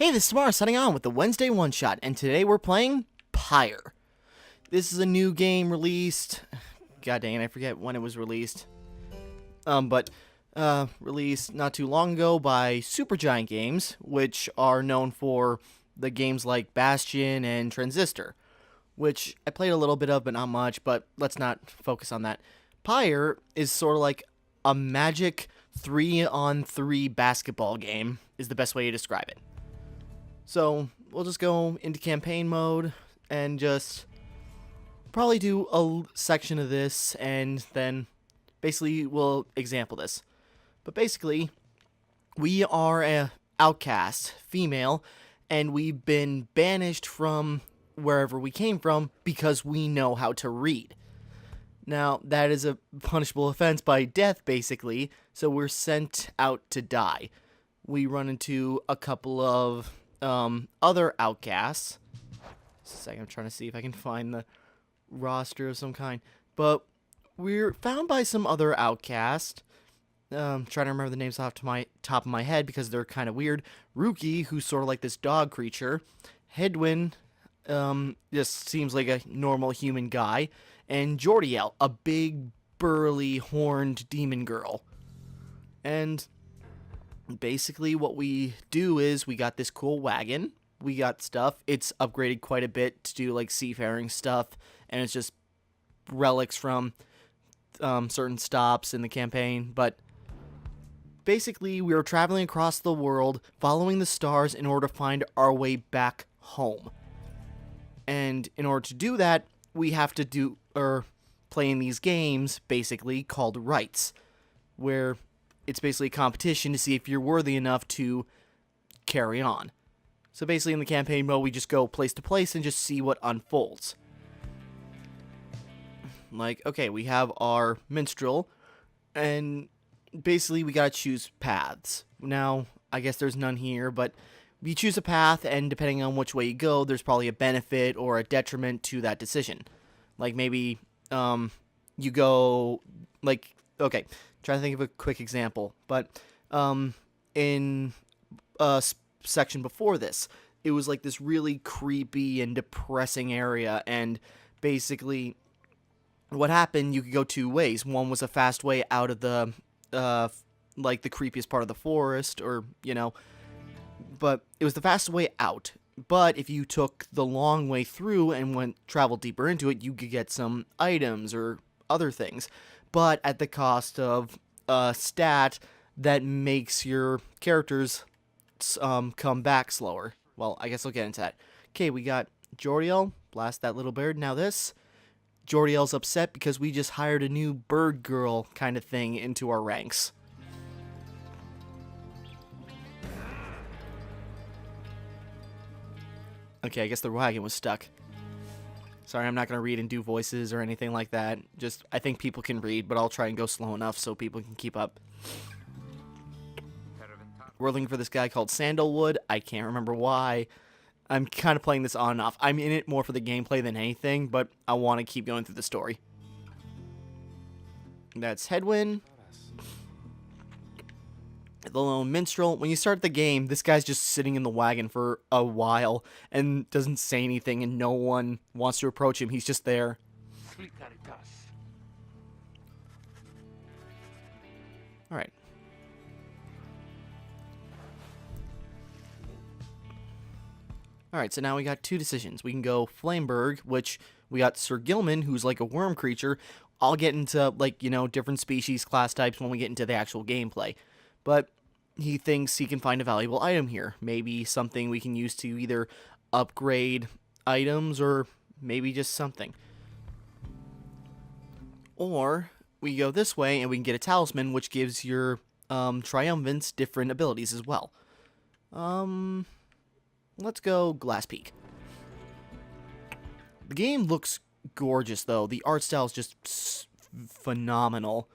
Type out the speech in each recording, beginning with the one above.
Hey, this is Timmara signing on with the Wednesday Oneshot, and today we're playing Pyre. This is a new game released. God dang it, I forget when it was released. Released not too long ago by Supergiant Games, which are known for the games like Bastion and Transistor, which I played a little bit of, but not much. But let's not focus on that. Pyre is sort of like a magic 3-on-3 basketball game, is the best way to describe it. So we'll just go into campaign mode and just probably do a section of this, and then basically we'll example this. But basically, we are a outcast female, and we've been banished from wherever we came from because we know how to read. Now, that is a punishable offense by death, basically, so we're sent out to die. We run into a couple of other outcasts. Just a second, I'm trying to see if I can find the roster of some kind. But we're found by some other outcasts. Trying to remember the names off to my top of my head because they're kind of weird. Rookie, who's sort of like this dog creature. Hedwin, just seems like a normal human guy. And Jordiel, a big, burly, horned demon girl. And basically what we do is we got this cool wagon. We got stuff. It's upgraded quite a bit to do like seafaring stuff. And it's just relics from certain stops in the campaign. But basically we are traveling across the world, following the stars in order to find our way back home. And in order to do that, we have to play in these games, basically, called rights, where it's basically a competition to see if you're worthy enough to carry on. So basically in the campaign mode, we just go place to place and just see what unfolds. Like, okay, we have our minstrel, and basically we gotta choose paths. Now, I guess there's none here, but you choose a path, and depending on which way you go, there's probably a benefit or a detriment to that decision. Like maybe you go, like, okay, trying to think of a quick example, but in a section before this, it was like this really creepy and depressing area, and basically what happened, you could go two ways. One was a fast way out of the like the creepiest part of the forest, or but it was the fastest way out. But if you took the long way through and traveled deeper into it, you could get some items or other things, but at the cost of a stat that makes your characters come back slower. Well, I guess I'll get into that. Okay, we got Jordiel, blast that little bird. Now this, Jordiel's upset because we just hired a new bird girl kind of thing into our ranks. Okay, I guess the wagon was stuck. Sorry, I'm not going to read and do voices or anything like that. Just, I think people can read, but I'll try and go slow enough so people can keep up. We're looking for this guy called Sandalwood. I can't remember why. I'm kind of playing this on and off. I'm in it more for the gameplay than anything, but I want to keep going through the story. That's Hedwin. The lone minstrel. When you start the game, this guy's just sitting in the wagon for a while and doesn't say anything, and no one wants to approach him. He's just there. Alright. Alright, so now we got two decisions. We can go Flameberg, which we got Sir Gilman, who's like a worm creature. I'll get into, like, different species, class types when we get into the actual gameplay. But he thinks he can find a valuable item here. Maybe something we can use to either upgrade items or maybe just something. Or we go this way and we can get a talisman, which gives your triumphants different abilities as well. Let's go Glass Peak. The game looks gorgeous, though. The art style is just phenomenal.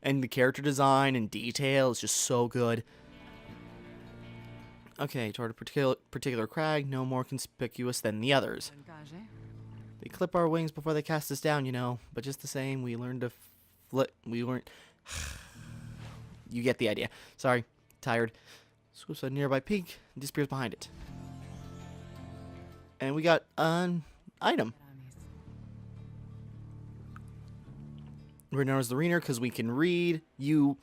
And the character design and detail is just so good. Okay, toward a particular crag, no more conspicuous than the others. They clip our wings before they cast us down, but just the same, we learned to flip. We learned. You get the idea. Sorry, tired. Swoops a nearby peak and disappears behind it. And we got an item. We're known as the Reader because we can read. We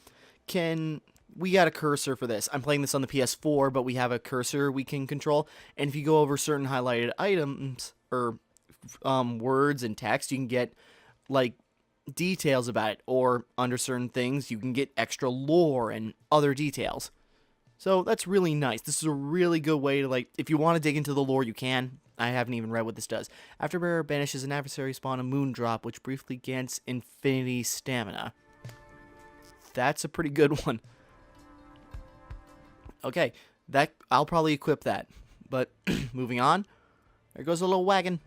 got a cursor for this. I'm playing this on the PS4, but we have a cursor we can control. And if you go over certain highlighted items or words and text, you can get like details about it. Or under certain things, you can get extra lore and other details. So that's really nice. This is a really good way to, like, if you want to dig into the lore, you can. I haven't even read what this does. Afterbearer banishes an adversary spawn a moon drop, which briefly grants infinity stamina. That's a pretty good one. Okay, I'll probably equip that. But moving on, there goes a little wagon.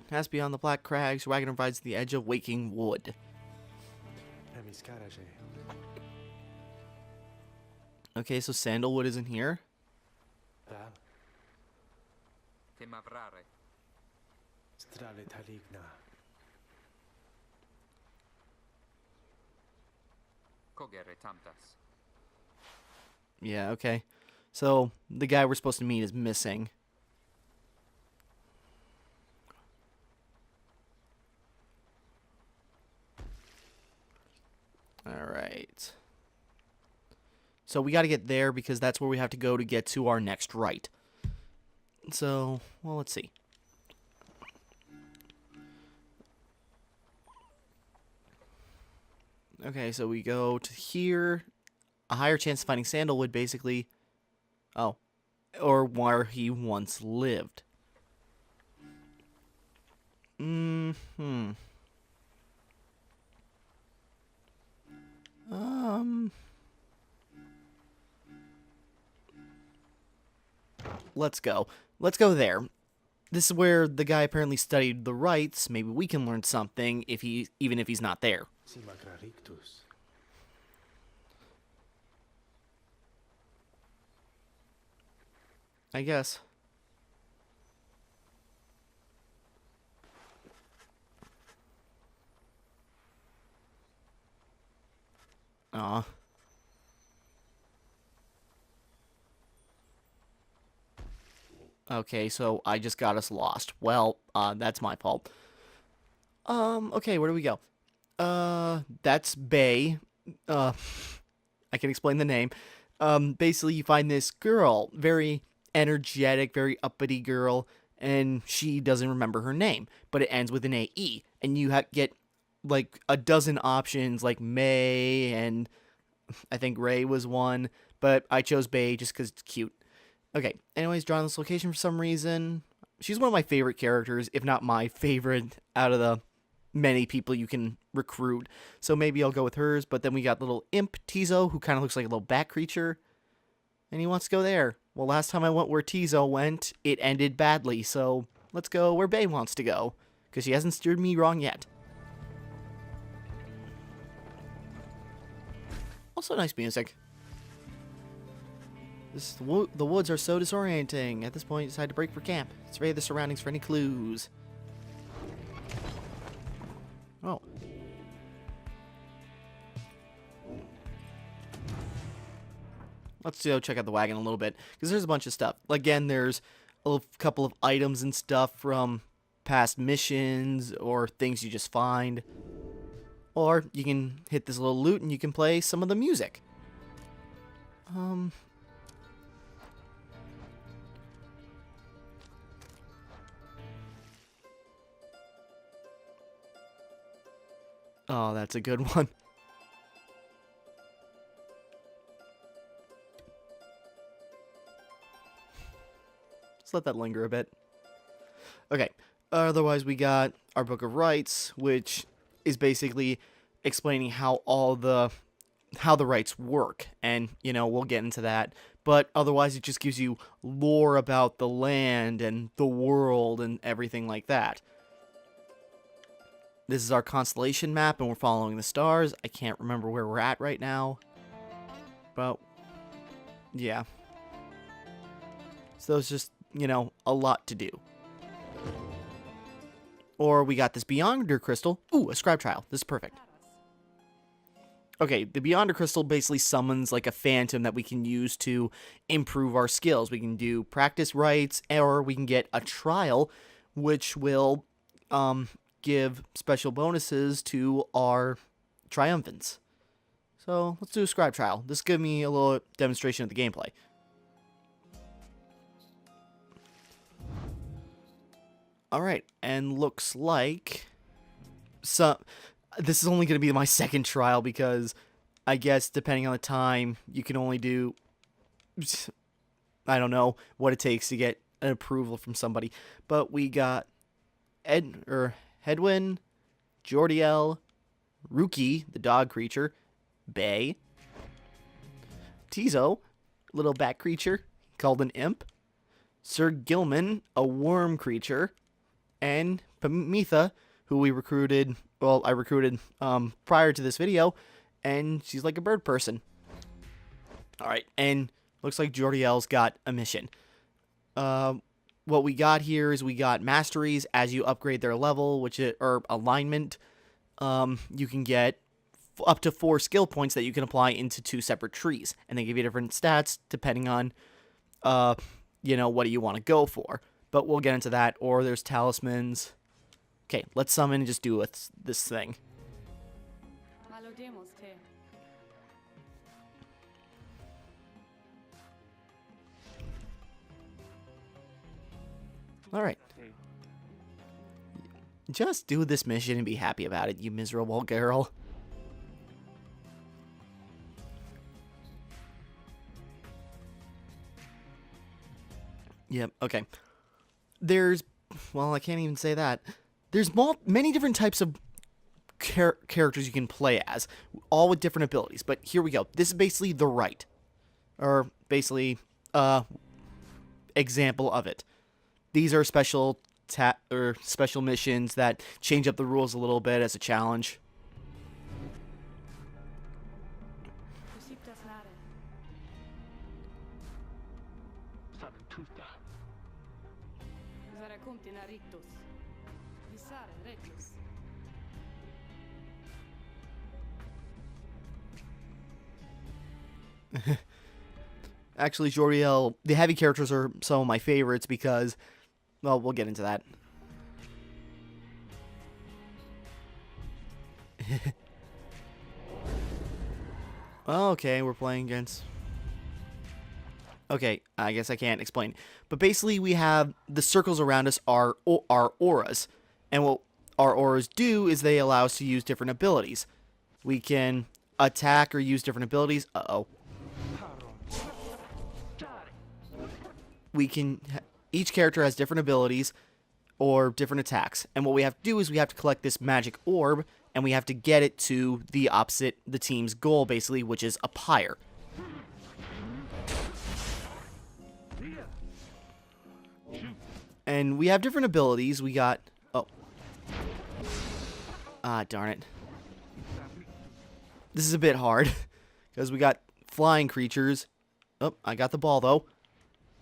As beyond the black crags, wagon provides the edge of waking wood. Okay, so sandalwood isn't here. Yeah, okay. So the guy we're supposed to meet is missing. Alright. So we got to get there because that's where we have to go to get to our next right. So, well, let's see. Okay, so we go to here. A higher chance of finding sandalwood, basically. Oh. Or where he once lived. Let's go. Let's go there. This is where the guy apparently studied the rites. Maybe we can learn something even if he's not there. I guess. Aw. Okay, so I just got us lost. Well, that's my fault. Okay, where do we go? That's Bay. I can explain the name. Basically, you find this girl, very energetic, very uppity girl, and she doesn't remember her name, but it ends with an AE, and you get like a dozen options, like May, and I think Ray was one, but I chose Bay just because it's cute. Okay, anyways, drawn this location for some reason. She's one of my favorite characters, if not my favorite out of the many people you can recruit. So maybe I'll go with hers, but then we got little imp Tizo, who kind of looks like a little bat creature, and he wants to go there. Well, last time I went where Tizo went, it ended badly, so let's go where Bay wants to go, because she hasn't steered me wrong yet. Also nice music. The woods are so disorienting. At this point, you decide to break for camp. Survey the surroundings for any clues. Oh. Let's go check out the wagon a little bit, because there's a bunch of stuff. Again, there's a couple of items and stuff from past missions or things you just find. Or you can hit this little loot and you can play some of the music. Oh, that's a good one. Let's let that linger a bit. Okay. Otherwise, we got our Book of Rites, which is basically explaining how the rites work, and we'll get into that. But otherwise, it just gives you lore about the land and the world and everything like that. This is our constellation map, and we're following the stars. I can't remember where we're at right now. But, yeah. So it's just, a lot to do. Or we got this Beyonder crystal. Ooh, a scribe trial. This is perfect. Okay, the Beyonder Crystal basically summons like a phantom that we can use to improve our skills. We can do practice rites, or we can get a trial, which will give special bonuses to our triumphants. So let's do a scribe trial. This give me a little demonstration of the gameplay. Alright, and looks like this is only going to be my second trial because I guess depending on the time, you can only do, I don't know what it takes to get an approval from somebody. But we got Hedwin, Jordiel, Rookie, the dog creature, Bay, Tizo, little bat creature called an imp, Sir Gilman, a worm creature, and Pamitha, who we recruited, well, I recruited prior to this video, and she's like a bird person. Alright, and looks like Jordiel's got a mission. What we got here is we got masteries. As you upgrade their level, or alignment, you can get up to 4 skill points that you can apply into 2 separate trees, and they give you different stats depending on, what do you want to go for. But we'll get into that. Or there's talismans. Okay, let's summon and just do this thing. Alright. Just do this mission and be happy about it, you miserable girl. Yep, okay. Well, I can't even say that. There's many different types of characters you can play as, all with different abilities. But here we go. This is basically the right, or basically, example of it. These are special missions that change up the rules a little bit as a challenge. Actually, Jordiel, the heavy characters are some of my favorites because, well, we'll get into that. Okay, we're playing against... Okay, I guess I can't explain. But basically, we have the circles around us are auras. And what our auras do is they allow us to use different abilities. We can attack or use different abilities. Uh-oh. Each character has different abilities or different attacks. And what we have to do is we have to collect this magic orb, and we have to get it to the team's goal, basically, which is a pyre. And we have different abilities. We got... Oh. Ah, darn it. This is a bit hard, because we got flying creatures. Oh, I got the ball, though.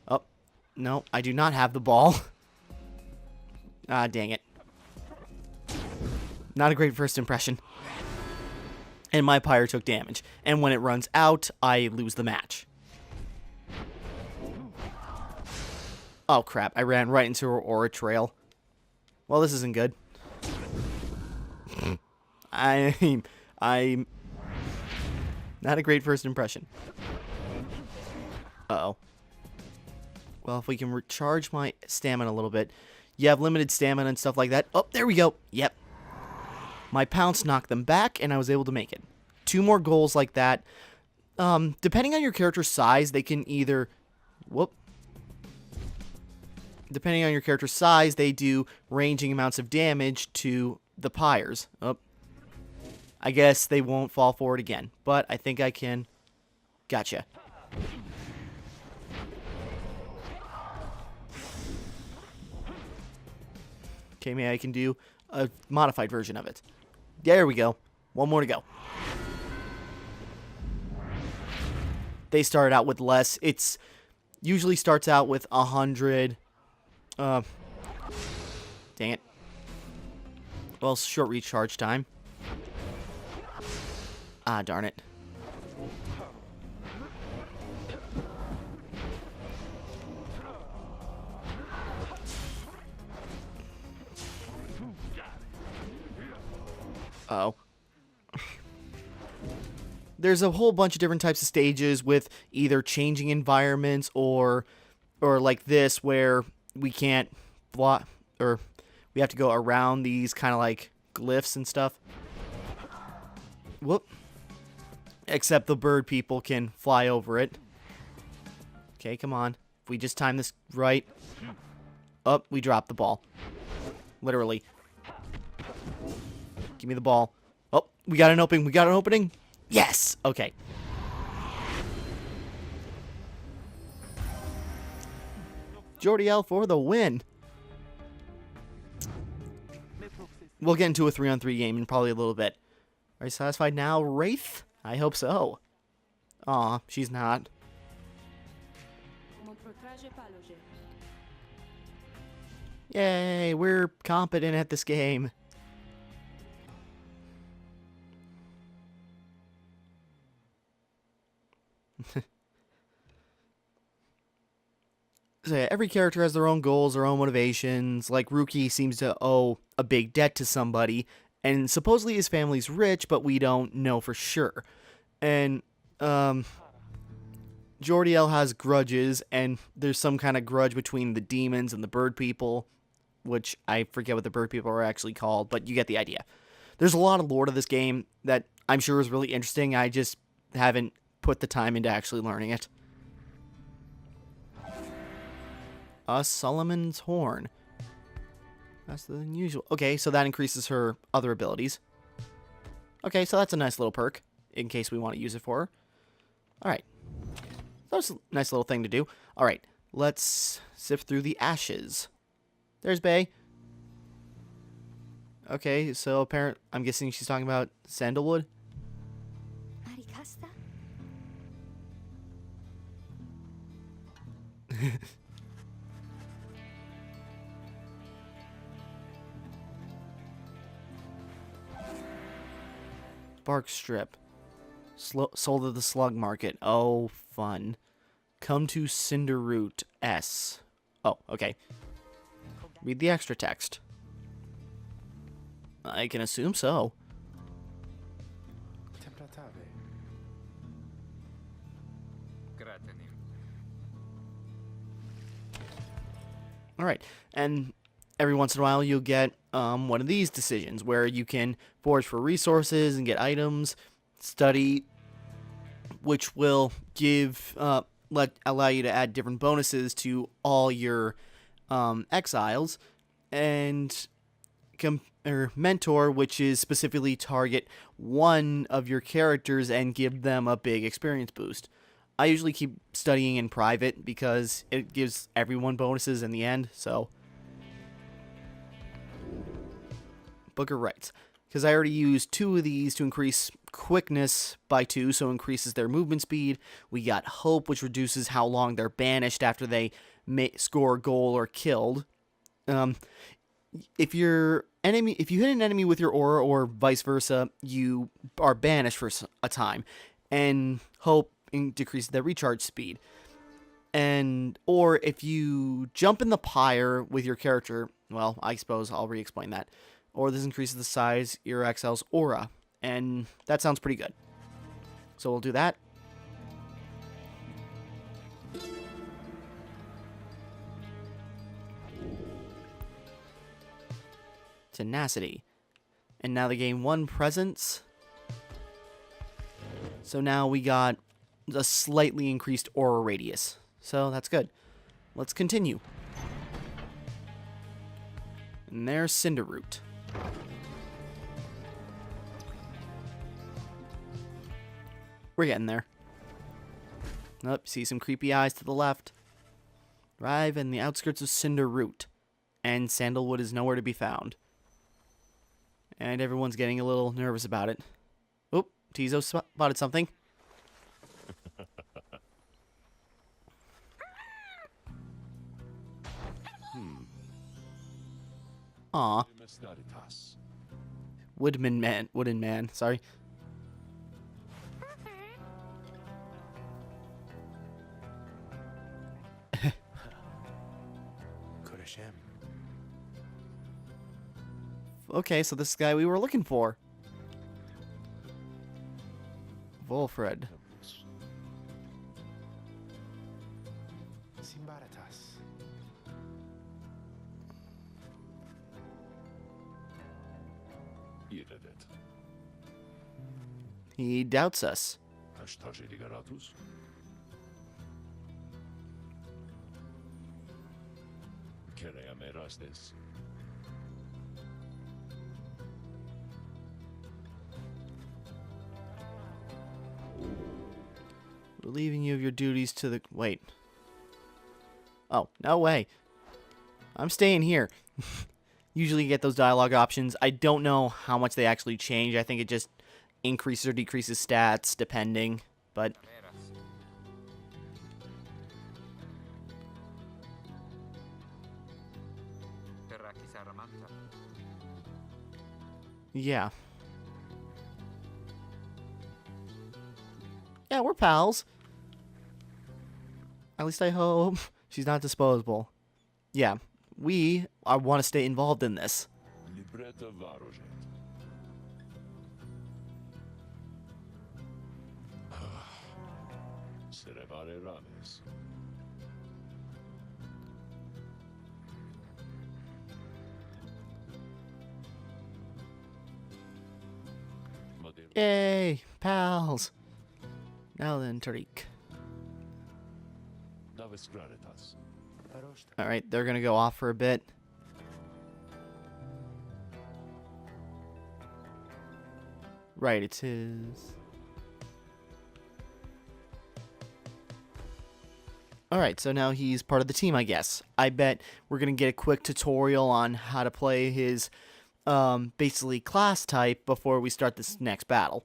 Oh, no, I do not have the ball. Ah, dang it. Not a great first impression. And my pyre took damage. And when it runs out, I lose the match. Oh, crap. I ran right into her aura trail. Well, this isn't good. I'm not a great first impression. Uh-oh. Well, if we can recharge my stamina a little bit. You have limited stamina and stuff like that. Oh, there we go. Yep. My pounce knocked them back, and I was able to make it. 2 more goals like that. Depending on your character's size, they can either... Whoop. Depending on your character's size, they do ranging amounts of damage to the pyres. Oh. I guess they won't fall for it again, but I think I can. Gotcha. Okay, maybe I can do a modified version of it. There we go. 1 more to go. They started out with less. It's usually starts out with 100. Dang it. Well, short recharge time. Ah, darn it. Uh-oh. There's a whole bunch of different types of stages with either changing environments or like this where we can't block, or we have to go around these kind of like glyphs and stuff. Whoop. Except the bird people can fly over it. Okay, come on. If we just time this right. Oh, we dropped the ball. Literally. Give me the ball. Oh, we got an opening. We got an opening. Yes! Okay. Jordiel for the win. We'll get into a 3-on-3 game in probably a little bit. Are you satisfied now, Wraith? I hope so. Aw, she's not. Yay, we're competent at this game. So yeah, every character has their own goals, their own motivations. Like, Ruki seems to owe a big debt to somebody, and supposedly his family's rich, but we don't know for sure. And, Jordiel has grudges, and there's some kind of grudge between the demons and the bird people, which I forget what the bird people are actually called, but you get the idea. There's a lot of lore to this game that I'm sure is really interesting. I just haven't put the time into actually learning it. A Solomon's Horn. That's the unusual. Okay, so that increases her other abilities. Okay, so that's a nice little perk, in case we want to use it for her. Alright. That's a nice little thing to do. Alright, let's sift through the ashes. There's Bay. Okay, so apparently, I'm guessing she's talking about sandalwood. Bark strip. Sold at the slug market. Oh, fun. Come to Cinderroot S. Oh, okay. Read the extra text. I can assume so. Alright, and every once in a while you'll get one of these decisions where you can forage for resources and get items, study, which will give allow you to add different bonuses to all your exiles, and mentor, which is specifically target one of your characters and give them a big experience boost. I usually keep studying in private because it gives everyone bonuses in the end, so. Booker writes, because I already used 2 of these to increase quickness by 2, so increases their movement speed. We got hope, which reduces how long they're banished after they score a goal or killed. If you hit an enemy with your aura or vice versa, you are banished for a time, and hope decreases their recharge speed. Or if you jump in the pyre with your character, well, I suppose I'll re-explain that. Or this increases the size of your exile's aura, and that sounds pretty good. So we'll do that. Tenacity. And now they gain 1 presence. So now we got a slightly increased aura radius. So that's good. Let's continue. And there's Cinderroot. We're getting there. Oh, see some creepy eyes to the left. Arrive in the outskirts of Cinderroot, and sandalwood is nowhere to be found. And everyone's getting a little nervous about it. Oh, Tizo spotted something. Aw. Wooden man, sorry. okay, so this is the guy we were looking for. Wolfred. He doubts us. Relieving you of your duties to the... Wait. Oh, no way. I'm staying here. Usually you get those dialogue options. I don't know how much they actually change. I think it just increases or decreases stats, depending. But... yeah. Yeah, we're pals. At least I hope. She's not disposable. Yeah, we want to stay involved in this. Yay, pals. Now then, Tariq. Alright, they're gonna go off for a bit. Right, it's his. Alright, so now he's part of the team, I guess. I bet we're gonna get a quick tutorial on how to play his, basically class type before we start this next battle.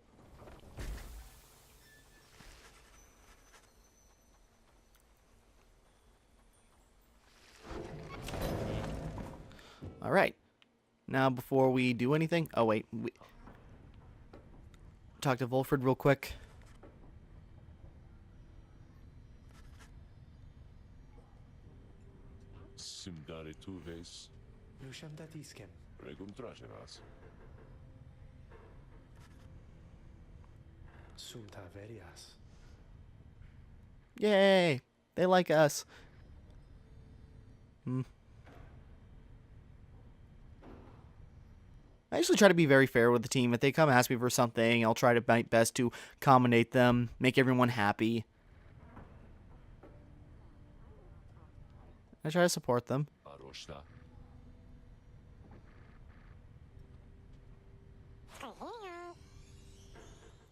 Alright. Now, before we do anything... Oh, wait. Talk to Wolfred real quick. Yay! They like us. I usually try to be very fair with the team. If they come ask me for something, I'll try to my best to accommodate them, make everyone happy. I try to support them.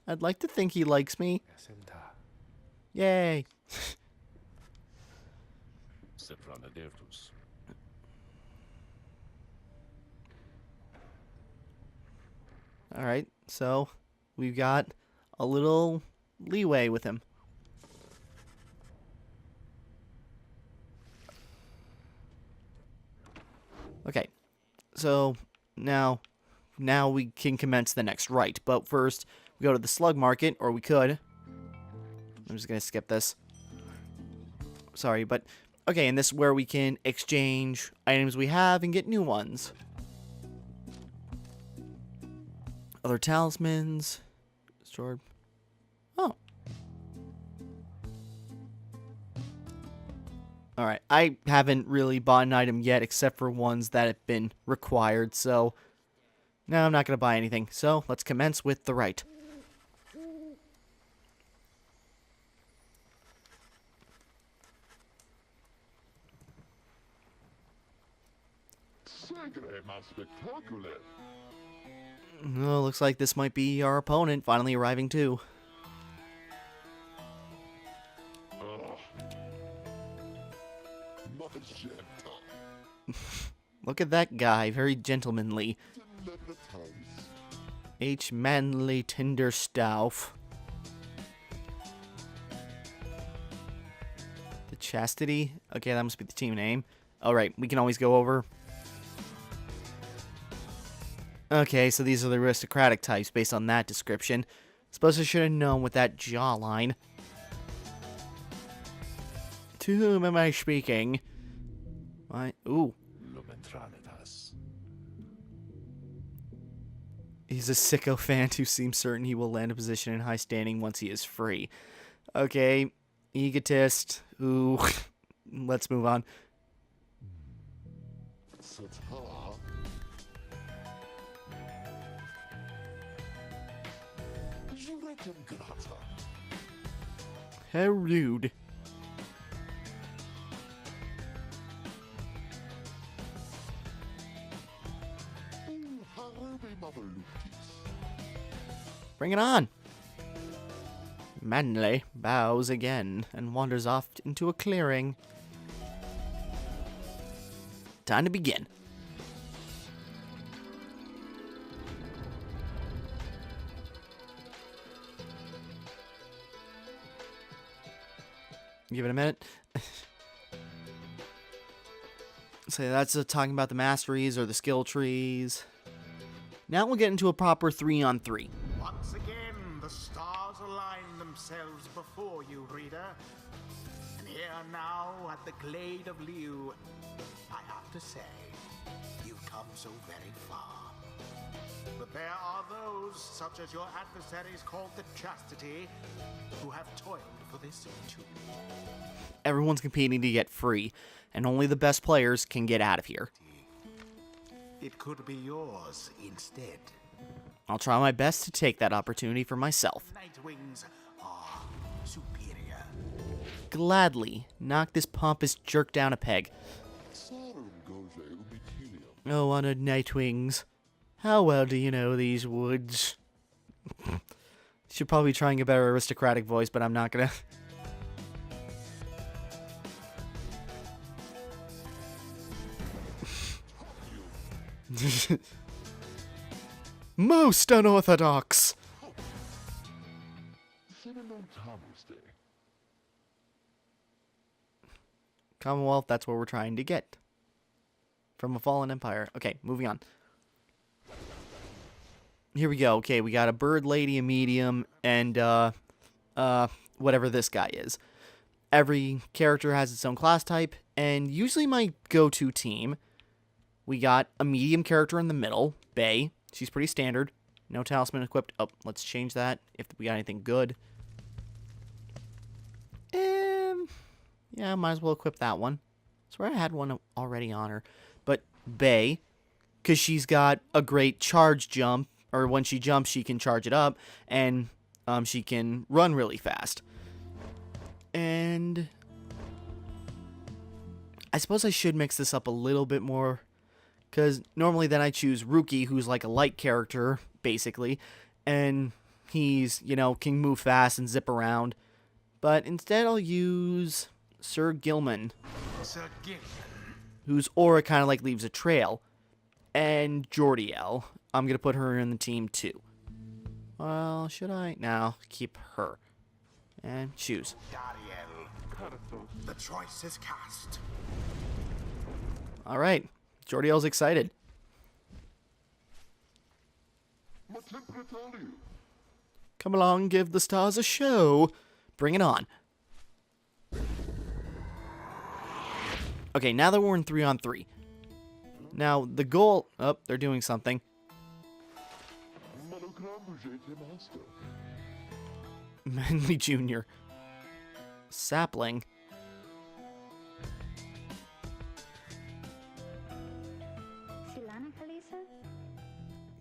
I'd like to think he likes me. Yay! Alright, so we've got a little leeway with him. Okay, so now we can commence the next rite. But first, we go to the slug market, or we could. I'm just going to skip this. Sorry, but... okay, and this is where we can exchange items we have and get new ones. Other talismans. Stored. Oh. Alright, I haven't really bought an item yet except for ones that have been required, so... no, I'm not going to buy anything. So, let's commence with the rite. Oh, looks like this might be our opponent finally arriving too. Look at that guy, very gentlemanly. H. Manly Tinderstauf. The Chastity? Okay, that must be the team name. Alright, we can always go over. Okay, so these are the aristocratic types based on that description. Suppose I should have known with that jawline. To whom am I speaking? Ooh. He's a sycophant who seems certain he will land a position in high standing once he is free. Okay, egotist. Ooh, let's move on. How rude. Bring it on. Manley bows again and wanders off into a clearing. Time to begin. Give it a minute. So that's talking about the masteries or the skill trees. Now we'll get into a proper 3-on-3. Once again, the stars align themselves before you, reader. And here now at the Glade of Liu, I have to say, you've come so very far. But there are those, such as your adversaries called the Chastity, who have toiled for this too. Everyone's competing to get free, and only the best players can get out of here. It could be yours instead. I'll try my best to take that opportunity for myself. Nightwings are superior. Gladly knock this pompous jerk down a peg. Oh, honored Nightwings. How well do you know these woods? Should probably be trying a better aristocratic voice, but I'm not gonna. Most unorthodox. Commonwealth, that's what we're trying to get. From a fallen empire. Okay, moving on. Here we go. Okay, we got a bird lady, a medium, and whatever this guy is. Every character has its own class type, and usually my go-to team, we got a medium character in the middle, Bay. She's pretty standard. No talisman equipped. Oh, let's change that if we got anything good. Yeah, might as well equip that one. I swear I had one already on her. But Bay, because she's got a great charge jump, or when she jumps, she can charge it up, and she can run really fast. And I suppose I should mix this up a little bit more, because normally then I choose Rookie, who's like a light character, basically, and he's, you know, can move fast and zip around. But instead I'll use Sir Gilman, whose aura kind of like leaves a trail, and Jordiel. I'm going to put her in the team too. Well, should I? No, keep her. And choose. The choice is cast. Alright, Jordiel's excited. Come along, give the stars a show. Bring it on. Okay, now that we're in 3-on-3. Now, the goal... Oh, they're doing something. Manly Jr. Sapling.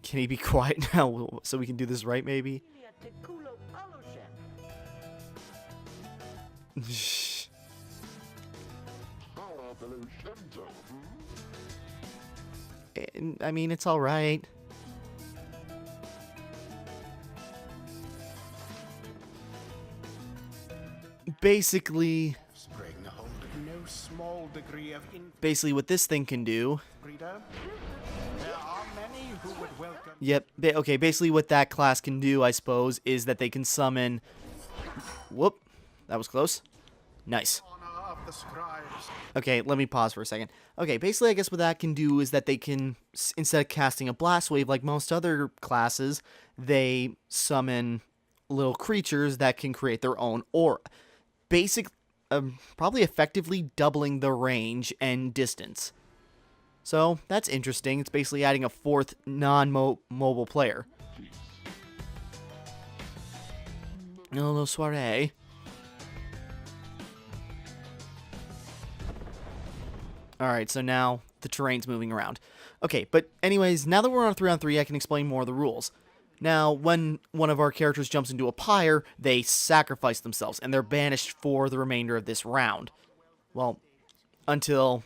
Can he be quiet now so we can do this right, maybe? I mean, it's all right. Basically, what this thing can do. Yep. Okay, basically what that class can do, I suppose, is that they can summon... Whoop. That was close. Nice. Okay, let me pause for a second. Okay, basically I guess what that can do is that they can, instead of casting a blast wave like most other classes, they summon little creatures that can create their own aura. Probably effectively doubling the range and distance. So, that's interesting. It's basically adding a fourth non-mobile player. No soiree. Alright, so now the terrain's moving around. Okay, but anyways, now that we're on a 3-on-3, I can explain more of the rules. Now, when one of our characters jumps into a pyre, they sacrifice themselves, and they're banished for the remainder of this round. Well, until,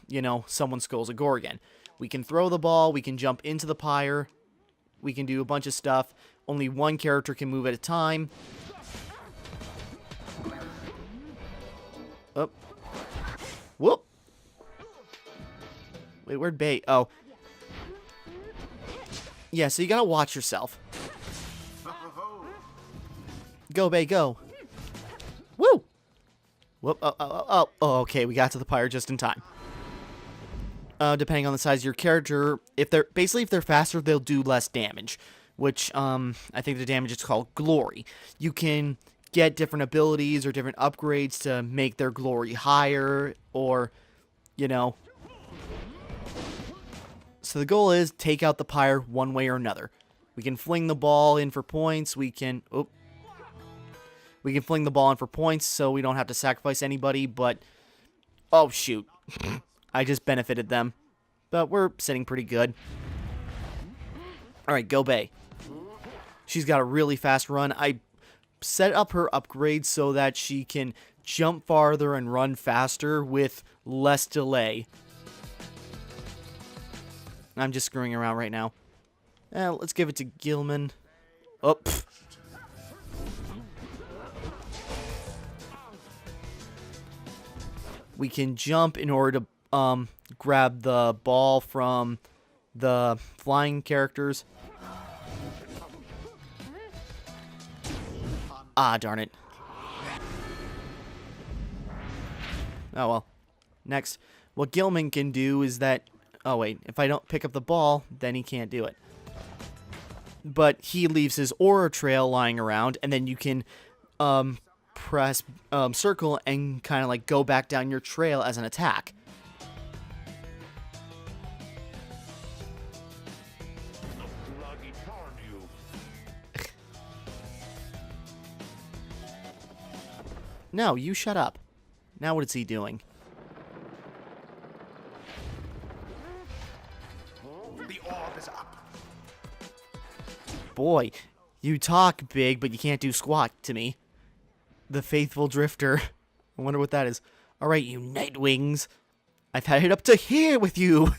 someone skulls a gore again. We can throw the ball, we can jump into the pyre, we can do a bunch of stuff. Only one character can move at a time. Oh. Whoop! Wait, where'd Bay? Oh. Yeah, so you gotta watch yourself. Go, Bay, go. Woo! Whoop, oh, okay, we got to the pyre just in time. Depending on the size of your character, if they're faster, they'll do less damage, which, I think the damage is called glory. You can get different abilities or different upgrades to make their glory higher, or, So the goal is take out the pyre one way or another. We can fling the ball in for points, we can fling the ball in for points so we don't have to sacrifice anybody, but... Oh, shoot. I just benefited them. But we're sitting pretty good. Alright, go Bay. She's got a really fast run. I set up her upgrade so that she can jump farther and run faster with less delay. I'm just screwing around right now. Let's give it to Gilman. Oh, pfft. We can jump in order to grab the ball from the flying characters. Ah, darn it. Oh, well. Next. What Gilman can do is that... Oh, wait. If I don't pick up the ball, then he can't do it. But he leaves his aura trail lying around, and then you can press circle and kind of like go back down your trail as an attack. No, you shut up. Now what is he doing? The orb is up. Boy, you talk big, but you can't do squat to me. The faithful drifter. I wonder what that is. Alright, you Nightwings. I've had it up to here with you.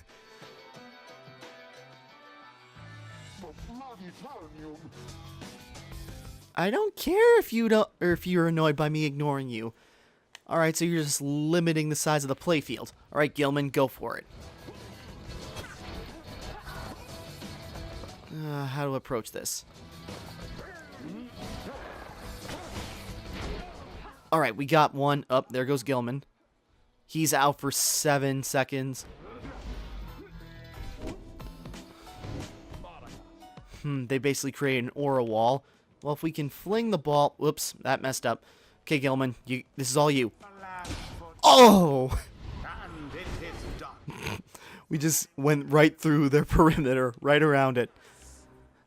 I don't care if you don't, or if you're annoyed by me ignoring you. Alright, so you're just limiting the size of the playfield. Alright, Gilman, go for it. How to approach this? Alright, we got one. Up, there goes Gilman. He's out for 7 seconds. They basically create an aura wall. Well, if we can fling the ball... Whoops, that messed up. Okay, Gilman, this is all you. Oh! And it is done. We just went right through their perimeter, right around it.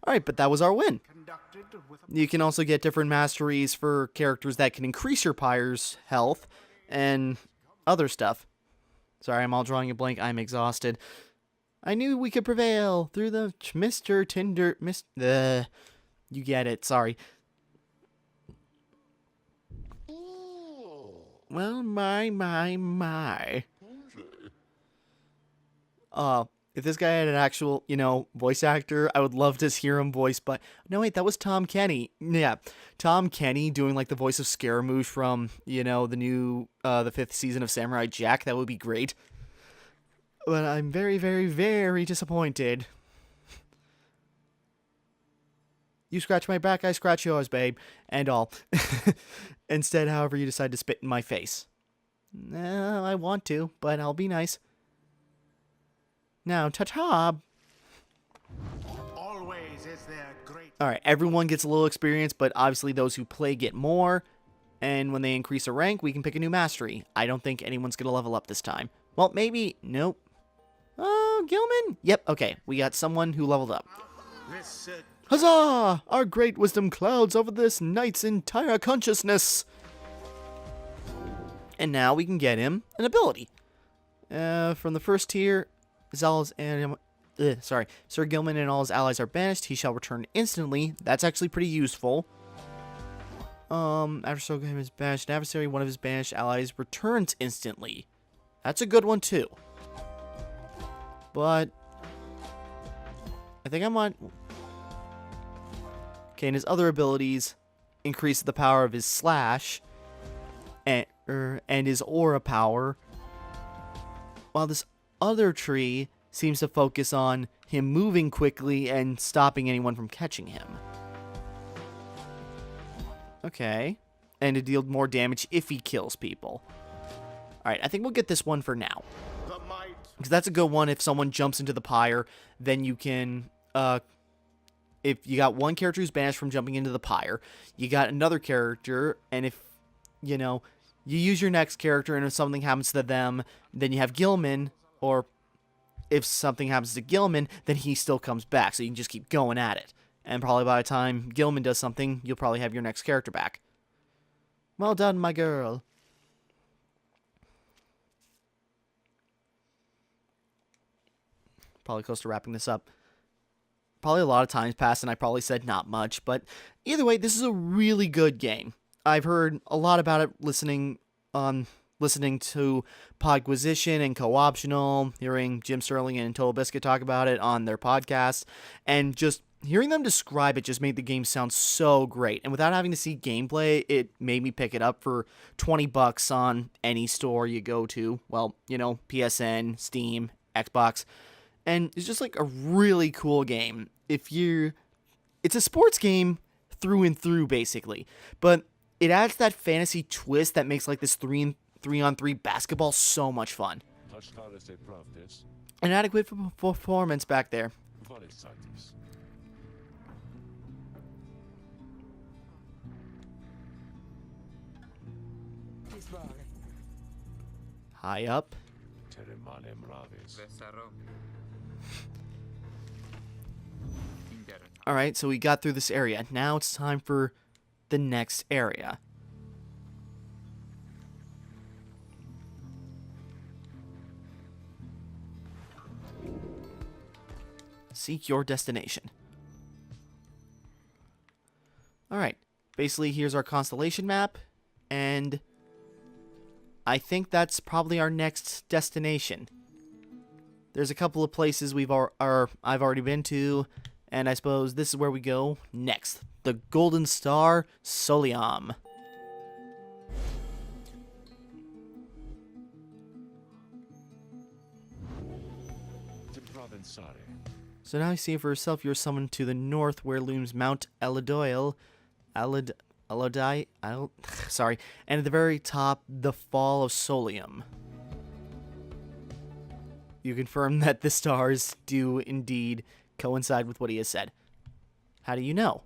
Alright, but that was our win. Conducted with a You can also get different masteries for characters that can increase your pyre's health and other stuff. Sorry, I'm all drawing a blank. I'm exhausted. I knew we could prevail through the Mr. Tinder... You get it, sorry. Well, my. If this guy had an actual, voice actor, I would love to hear him voice, but... No, wait, that was Tom Kenny. Yeah, Tom Kenny doing, like, the voice of Scaramouche from, the new, the 5th season of Samurai Jack. That would be great. But I'm very, very, very disappointed. You scratch my back, I scratch yours, babe. And all. Instead, however, you decide to spit in my face. I want to, but I'll be nice. Now, ta-ta! always is there great. Alright, everyone gets a little experience, but obviously those who play get more. And when they increase a rank, we can pick a new mastery. I don't think anyone's going to level up this time. Well, maybe... Nope. Oh, Gilman? Yep, okay. We got someone who leveled up. This Huzzah! Our great wisdom clouds over this knight's entire consciousness. And now we can get him an ability. From the first tier, Sir Gilman and all his allies are banished. He shall return instantly. That's actually pretty useful. After Sir Gilman is banished, an adversary, one of his banished allies returns instantly. That's a good one too. But I think I'm on. Okay, and his other abilities increase the power of his slash and his aura power. While this other tree seems to focus on him moving quickly and stopping anyone from catching him. Okay. And to deal more damage if he kills people. Alright, I think we'll get this one for now. Because that's a good one. If someone jumps into the pyre, then you can... if you got one character who's banished from jumping into the pyre, you got another character, and if, you know, you use your next character and if something happens to them, then you have Gilman, or if something happens to Gilman, then he still comes back, so you can just keep going at it. And probably by the time Gilman does something, you'll probably have your next character back. Well done, my girl. Probably close to wrapping this up. Probably a lot of times passed and I probably said not much, but either way, this is a really good game. I've heard a lot about it listening to Podquisition and Co-optional, hearing Jim Sterling and Total Biscuit talk about it on their podcast, and just hearing them describe it just made the game sound so great. And without having to see gameplay, it made me pick it up for $20 on any store you go to. Well, you know, PSN, Steam, Xbox. And it's just like a really cool game. It's a sports game through and through, basically. But it adds that fantasy twist that makes like this 3-on-3 basketball so much fun. An adequate performance back there. High up. Alright, so we got through this area. Now it's time for the next area. Seek your destination. Alright, basically here's our constellation map, and I think that's probably our next destination. There's a couple of places I've already been to, and I suppose this is where we go next. The Golden Star Soliam. So now you see for yourself you're summoned to the north where looms Mount Elidoyle. Sorry. And at the very top, the Fall of Solium. You confirm that the stars do indeed coincide with what he has said. How do you know?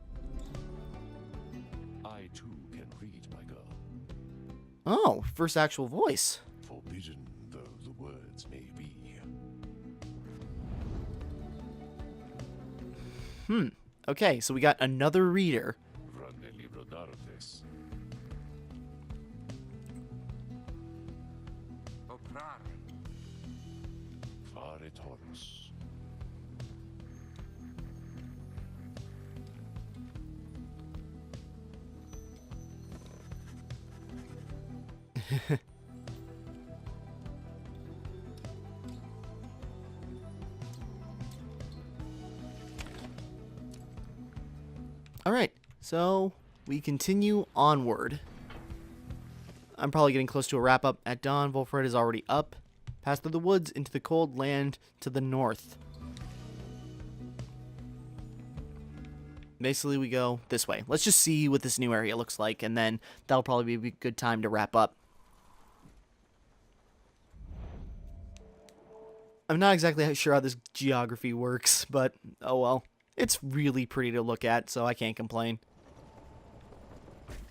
I too can read, my girl. Oh, first actual voice. Forbidden though the words may be. Okay, so we got another reader. Fare Taurus. Alright, so we continue onward. I'm probably getting close to a wrap-up. At dawn, Volfred is already up. Pass through the woods into the cold land to the north. Basically, we go this way. Let's just see what this new area looks like, and then that'll probably be a good time to wrap up. I'm not exactly sure how this geography works, but oh well. It's really pretty to look at, so I can't complain.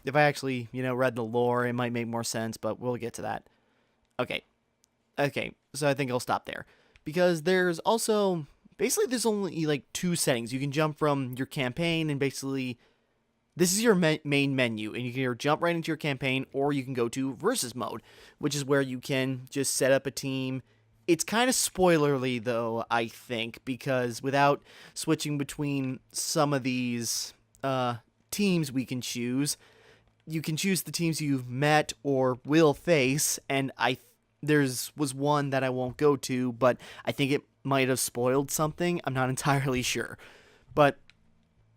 If I actually, read the lore, it might make more sense, but we'll get to that. Okay, so I think I'll stop there. Because there's also basically there's only like 2 settings. You can jump from your campaign, and basically this is your main menu, and you can either jump right into your campaign, or you can go to versus mode, which is where you can just set up a team. It's kind of spoilerly, though, I think, because without switching between some of these teams we can choose, you can choose the teams you've met or will face, and was one that I won't go to, but I think it might have spoiled something. I'm not entirely sure. But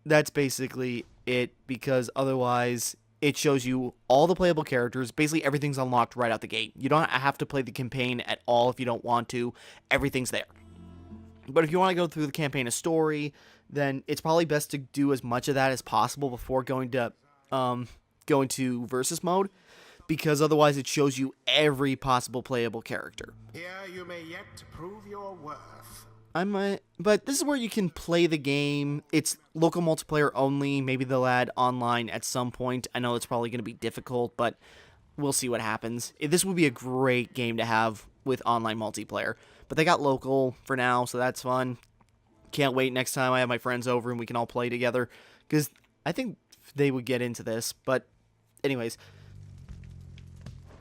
that's basically it, because otherwise it shows you all the playable characters. Basically everything's unlocked right out the gate. You don't have to play the campaign at all if you don't want to. Everything's there. But if you want to go through the campaign of story, then it's probably best to do as much of that as possible before going to versus mode, because otherwise it shows you every possible playable character. Here you may yet prove your worth. But this is where you can play the game. It's local multiplayer only. Maybe they'll add online at some point. I know it's probably going to be difficult, but we'll see what happens. This would be a great game to have with online multiplayer. But they got local for now, so that's fun. Can't wait next time I have my friends over and we can all play together, because I think they would get into this. But anyways,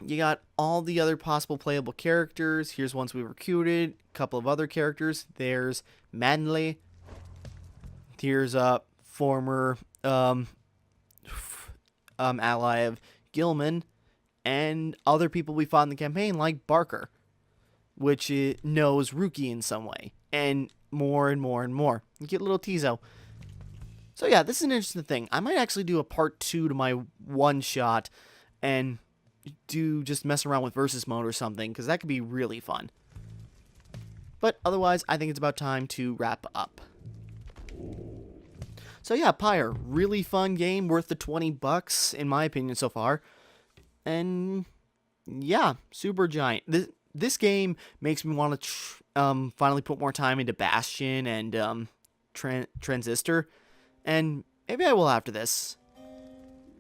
you got all the other possible playable characters. Here's ones we recruited. A couple of other characters. There's Manley. Here's a former ally of Gilman, and other people we fought in the campaign like Barker, which knows Rookie in some way, and more and more and more. You get a little teaso. So yeah, this is an interesting thing. I might actually do a part 2 to my one-shot and just mess around with versus mode or something, because that could be really fun. But otherwise, I think it's about time to wrap up. So yeah, Pyre, really fun game, worth the $20 in my opinion so far. And yeah, Supergiant. This game makes me want to finally put more time into Bastion and Transistor, and maybe I will after this.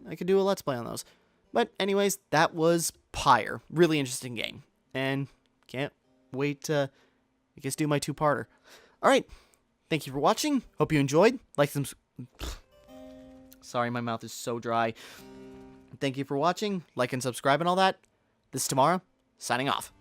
I could do a Let's Play on those. But anyways, that was Pyre. Really interesting game. And can't wait to, I guess, do my 2-parter. Alright, thank you for watching. Hope you enjoyed. Sorry, my mouth is so dry. Thank you for watching. Like and subscribe and all that. This is Timmara, signing off.